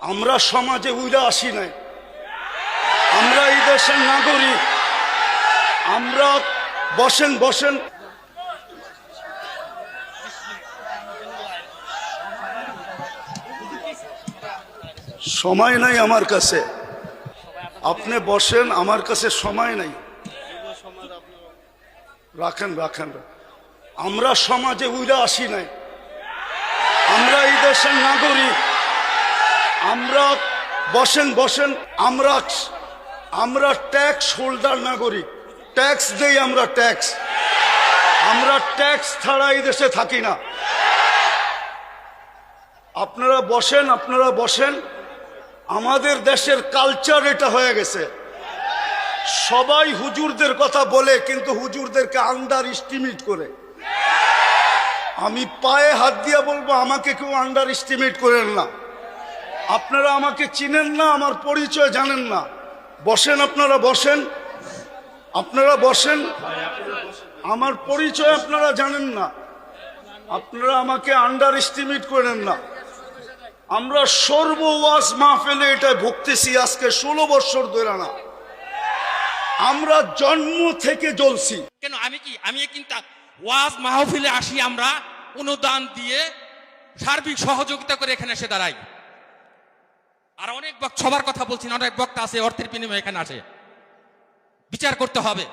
আমরা সমাজে উইরা আসি নাই, আমরা এই দেশের নাগরিক। আমরা বসেন বসেন, সময় নাই আমার কাছে, আপনি বসেন, আমার কাছে সময় নাই। রাখেন রাখেন, আমরা সমাজে উইরা আসি নাই, আমরা এই দেশের নাগরিক। আমরা বসেন বসেন, আমরা ট্যাক্স হোল্ডার নাগরিক, ট্যাক্স দেই আমরা, ট্যাক্স। আমরা ট্যাক্স ছাড়া এই দেশে থাকি না। আপনারা বসেন, আপনারা বসেন। আমাদের দেশের কালচার এটা হয়ে গেছে, সবাই হুজুরদের কথা বলে কিন্তু হুজুরদেরকে আন্ডার এস্টিমেট করে। আমি পায়ে হাত দিয়া বলবো, আমাকে কেউ আন্ডার এস্টিমেট করেন না। আপনারা আমাকে চিনেন না, আমার পরিচয় জানেন না। বসেন, আপনারা বসেন, আপনারা বসেন। আমার পরিচয় আপনারা জানেন না, আপনারা আমাকে আন্ডার এস্টিমেট করেন না। আমরা সর্বওয়াজ মাহফিলে এটা ভুগতেছি আজকে 16 বছর ধরে না, আমরা জন্ম থেকে জ্বলছি। কেন আমি কিন্তু ওয়াজ মাহফিলে আসি, আমরা অনুদান দিয়ে সার্বিক সহযোগিতা করে এখানে এসে দাঁড়াই। আর অনেক সবার কথা বলছি না, অনেক বক্তা আছে অর্থের বিনিময়ে এখানে আসে, বিচার করতে হবে।